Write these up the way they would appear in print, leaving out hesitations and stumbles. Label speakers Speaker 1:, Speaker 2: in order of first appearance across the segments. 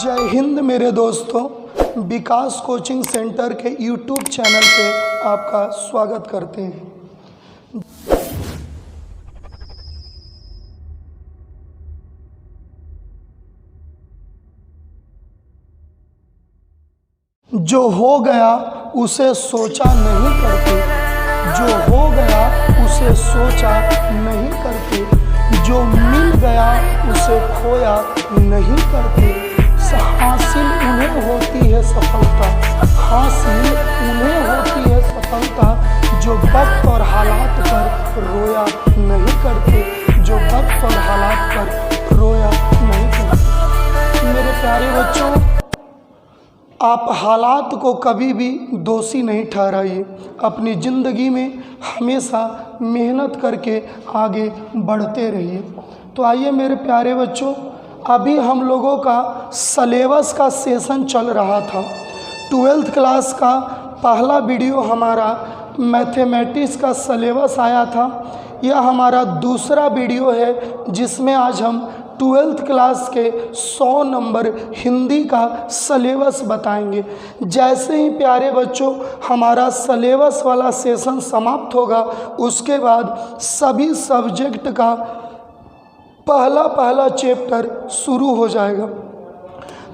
Speaker 1: जय हिंद मेरे दोस्तों, विकास कोचिंग सेंटर के यूट्यूब चैनल पे आपका स्वागत करते हैं। जो हो गया उसे सोचा नहीं करते, जो हो गया उसे सोचा नहीं करते, जो मिल गया उसे खोया नहीं करते। हासिल उन्हें होती है सफलता, हासिल उन्हें होती है सफलता जो वक्त और हालात पर रोया नहीं करते, जो वक्त और हालात पर रोया नहीं करते। मेरे प्यारे बच्चों, आप हालात को कभी भी दोषी नहीं ठहराइए। अपनी ज़िंदगी में हमेशा मेहनत करके आगे बढ़ते रहिए। तो आइए मेरे प्यारे बच्चों, अभी हम लोगों का सिलेबस का सेशन चल रहा था। 12th क्लास का पहला वीडियो हमारा मैथमेटिक्स का सिलेबस आया था। यह हमारा दूसरा वीडियो है जिसमें आज हम 12th क्लास के 100 नंबर हिंदी का सिलेबस बताएंगे। जैसे ही प्यारे बच्चों हमारा सिलेबस वाला सेशन समाप्त होगा, उसके बाद सभी सब्जेक्ट का पहला चैप्टर शुरू हो जाएगा।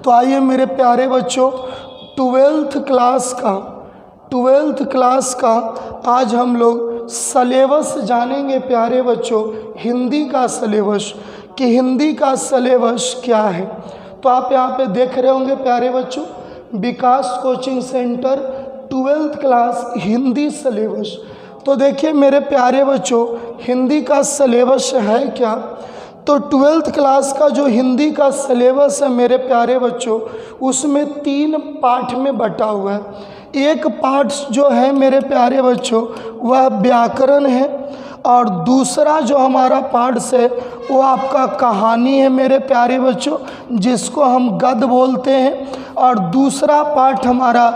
Speaker 1: तो आइए मेरे प्यारे बच्चों, 12th क्लास का आज हम लोग सिलेबस जानेंगे। प्यारे बच्चों, हिंदी का सिलेबस कि हिंदी का सिलेबस क्या है। तो आप यहाँ पे देख रहे होंगे प्यारे बच्चों, Vikas coaching centre 12th class Hindi syllabus. तो देखिए मेरे प्यारे बच्चों, हिंदी का सिलेबस है क्या। तो 12th क्लास का जो हिंदी का सिलेबस है मेरे प्यारे बच्चों, उसमें 3 पार्ट में बटा हुआ है। एक पार्ट जो है मेरे प्यारे बच्चों वह व्याकरण है, और दूसरा जो हमारा पार्ट है वो आपका कहानी है मेरे प्यारे बच्चों, जिसको हम गद्य बोलते हैं। और दूसरा पार्ट हमारा,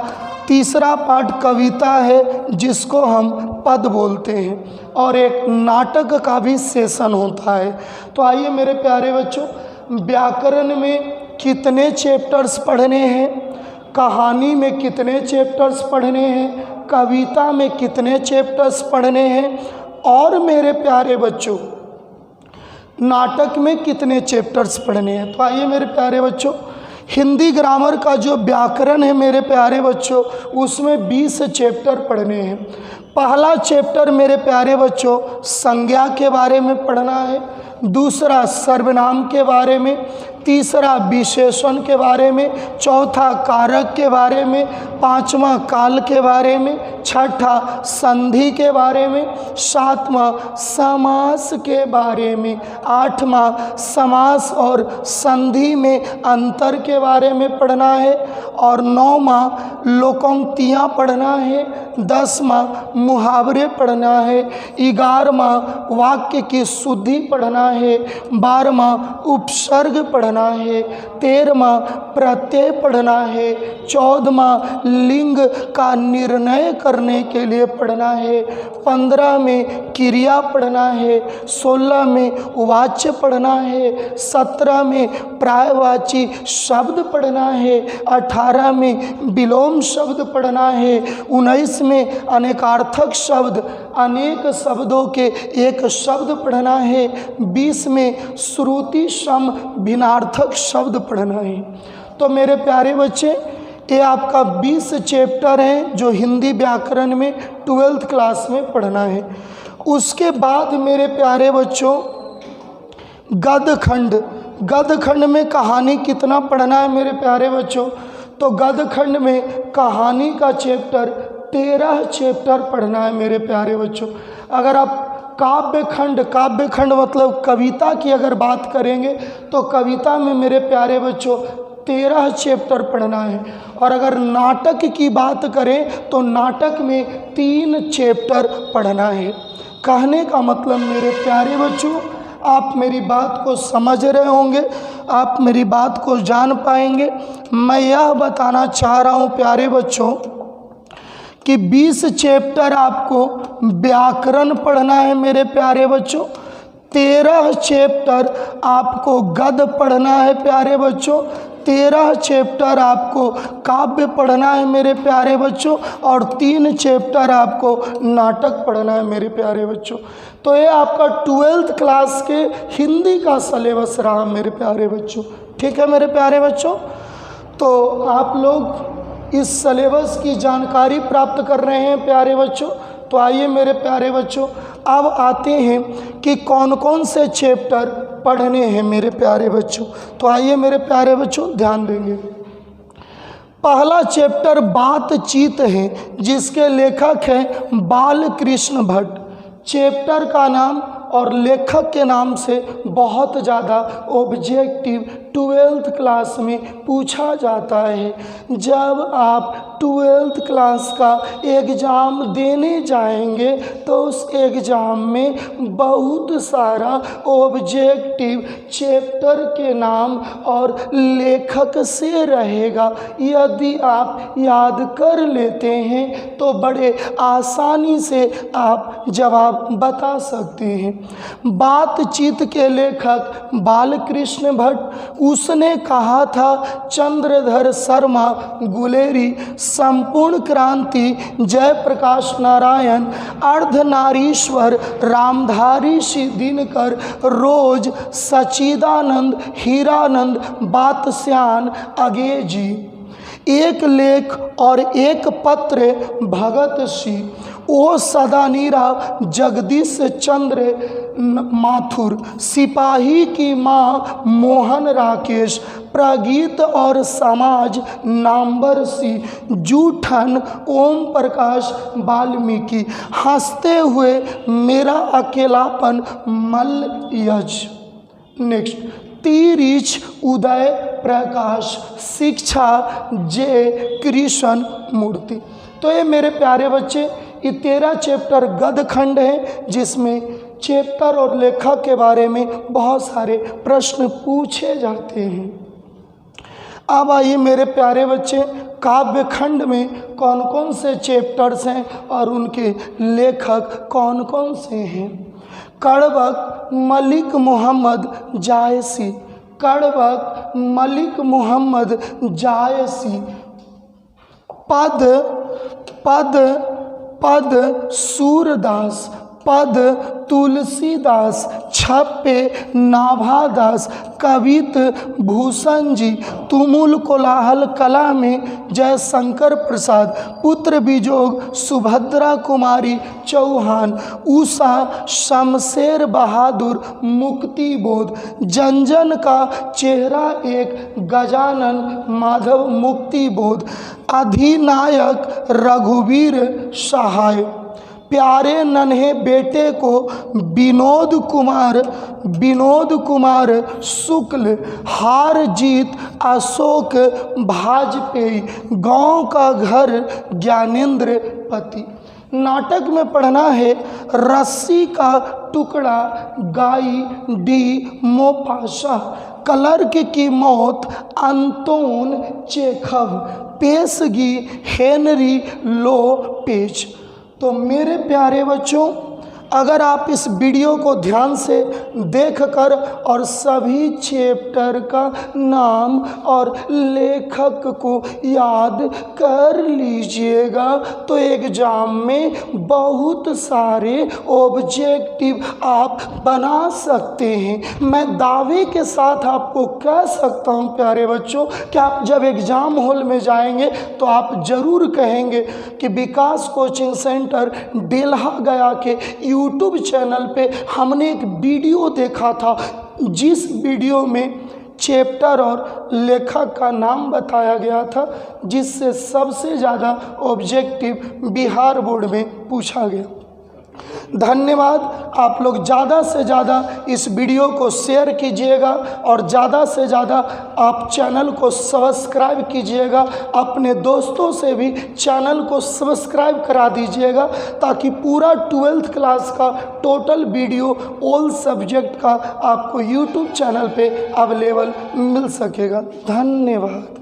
Speaker 1: तीसरा पार्ट कविता है जिसको हम पद बोलते हैं। और एक नाटक का भी सेशन होता है। तो आइए मेरे प्यारे बच्चों, व्याकरण में कितने चैप्टर्स पढ़ने हैं, कहानी में कितने चैप्टर्स पढ़ने हैं, कविता में कितने चैप्टर्स पढ़ने हैं, और मेरे प्यारे बच्चों नाटक में कितने चैप्टर्स पढ़ने हैं। तो आइए मेरे प्यारे बच्चों, हिंदी ग्रामर का जो व्याकरण है मेरे प्यारे बच्चों, उसमें 20 चैप्टर पढ़ने हैं। पहला चैप्टर मेरे प्यारे बच्चों संज्ञा के बारे में पढ़ना है, दूसरा सर्वनाम के बारे में, तीसरा विशेषण के बारे में, चौथा कारक के बारे में, पांचवा काल के बारे में, छठा संधि के बारे में, सातवां समास के बारे में, आठवां समास और संधि में अंतर के बारे में पढ़ना है, और 9वां लोकोक्तियाँ पढ़ना है, 10वां मुहावरे पढ़ना है, 11वां वाक्य की शुद्धि पढ़ना है, 12वां उपसर्ग पढ़ना है, 13वां प्रत्यय पढ़ना है, 14वां लिंग का निर्णय करने के लिए पढ़ना है, 15 में क्रिया पढ़ना है, 16 में वाच्य पढ़ना है, 17 में प्रायवाची शब्द पढ़ना है, 18 में विलोम शब्द पढ़ना है, 19 में अनेकार्थक शब्द, अनेक शब्दों के एक शब्द पढ़ना है, 20 में श्रुति सम भिन्नार्थक शब्द पढ़ना है। तो मेरे प्यारे बच्चे, ये आपका 20 चैप्टर हैं जो हिंदी व्याकरण में 12th क्लास में पढ़ना है। उसके बाद मेरे प्यारे बच्चों गद्य खंड में कहानी कितना पढ़ना है मेरे प्यारे बच्चों। तो गद्य खंड में कहानी का चैप्टर 13 चैप्टर पढ़ना है मेरे प्यारे बच्चों। अगर आप काव्य खंड मतलब कविता की अगर बात करेंगे तो कविता में मेरे प्यारे बच्चों 13 चैप्टर पढ़ना है। और अगर नाटक की बात करें तो नाटक में 3 चैप्टर पढ़ना है। कहने का मतलब मेरे प्यारे बच्चों, आप मेरी बात को समझ रहे होंगे, आप मेरी बात को जान पाएंगे। मैं यह बताना चाह रहा हूँ प्यारे बच्चों कि 20 चैप्टर आपको व्याकरण पढ़ना है मेरे प्यारे बच्चों, 13 चैप्टर आपको गद्य पढ़ना है प्यारे बच्चों, 13 चैप्टर आपको काव्य पढ़ना है मेरे प्यारे बच्चों, और 3 चैप्टर आपको नाटक पढ़ना है मेरे प्यारे बच्चों। तो ये आपका 12th क्लास के हिंदी का सिलेबस रहा मेरे प्यारे बच्चों। ठीक है मेरे प्यारे बच्चों, तो आप लोग इस सिलेबस की जानकारी प्राप्त कर रहे हैं प्यारे बच्चों। तो आइए मेरे प्यारे बच्चों, अब आते हैं कि कौन कौन से चैप्टर पढ़ने हैं मेरे प्यारे बच्चों। तो आइए मेरे प्यारे बच्चों ध्यान देंगे। पहला चैप्टर बातचीत है, जिसके लेखक हैं बालकृष्ण भट्ट। चैप्टर का नाम और लेखक के नाम से बहुत ज़्यादा ऑब्जेक्टिव 12th क्लास में पूछा जाता है। जब आप 12th क्लास का एग्ज़ाम देने जाएंगे तो उस एग्ज़ाम में बहुत सारा ऑब्जेक्टिव चैप्टर के नाम और लेखक से रहेगा। यदि आप याद कर लेते हैं तो बड़े आसानी से आप जवाब बता सकते हैं। बातचीत के लेखक बालकृष्ण भट्ट, उसने कहा था चंद्रधर शर्मा गुलेरी, संपूर्ण क्रांति जयप्रकाश नारायण, अर्धनारीश्वर रामधारी सिंह दिनकर, रोज सच्चिदानंद हीरानंद बातस्यान अगेजी, एक लेख और एक पत्र भगत सिंह, ओ सदानीरा जगदीश चंद्र माथुर, सिपाही की माँ मोहन राकेश, प्रगीत और समाज नाम्बर सी, जूठन ओम प्रकाश वाल्मीकि, हंसते हुए मेरा अकेलापन मल्ल यज। नेक्स्ट, तिरिच उदय प्रकाश, शिक्षा जे कृष्ण मूर्ति। तो ये मेरे प्यारे बच्चे, ये 13 चैप्टर गद्य खंड है, जिसमें चैप्टर और लेखक के बारे में बहुत सारे प्रश्न पूछे जाते हैं। अब आइए मेरे प्यारे बच्चे, काव्य खंड में कौन कौन से चैप्टर्स हैं और उनके लेखक कौन कौन से हैं। कड़बक मलिक मोहम्मद जायसी, कड़बक मलिक मोहम्मद जायसी, पद पद पद सूरदास, पद तुलसीदास, छप्पे नाभादास, कवित भूषण जी, तुमुल कोलाहल कला में जयशंकर प्रसाद, पुत्र विजोग सुभद्रा कुमारी चौहान, उषा शमशेर बहादुर मुक्ति बोध, जनजन का चेहरा एक गजानन माधव मुक्ति बोध, अधिनायक रघुवीर सहाय, प्यारे नन्हे बेटे को विनोद कुमार शुक्ल, हार जीत अशोक भाजपेयी, गांव का घर ज्ञानेंद्र पति। नाटक में पढ़ना है रस्सी का टुकड़ा गाई डी मोपाशा, क्लर्क की मौत अंतोन चेखव, पेशगी हेनरी लोपेज। तो मेरे प्यारे बच्चों, अगर आप इस वीडियो को ध्यान से देखकर और सभी चैप्टर का नाम और लेखक को याद कर लीजिएगा तो एग्जाम में बहुत सारे ऑब्जेक्टिव आप बना सकते हैं। मैं दावे के साथ आपको कह सकता हूं प्यारे बच्चों कि आप जब एग्ज़ाम हॉल में जाएंगे तो आप ज़रूर कहेंगे कि विकास कोचिंग सेंटर डेल्हा गया के यूट्यूब चैनल पे हमने एक वीडियो देखा था, जिस वीडियो में चैप्टर और लेखक का नाम बताया गया था, जिससे सबसे ज़्यादा ऑब्जेक्टिव बिहार बोर्ड में पूछा गया। धन्यवाद। आप लोग ज़्यादा से ज़्यादा इस वीडियो को शेयर कीजिएगा और ज़्यादा से ज़्यादा आप चैनल को सब्सक्राइब कीजिएगा। अपने दोस्तों से भी चैनल को सब्सक्राइब करा दीजिएगा ताकि पूरा 12th क्लास का टोटल वीडियो ऑल सब्जेक्ट का आपको यूट्यूब चैनल पे अवेलेबल मिल सकेगा। धन्यवाद।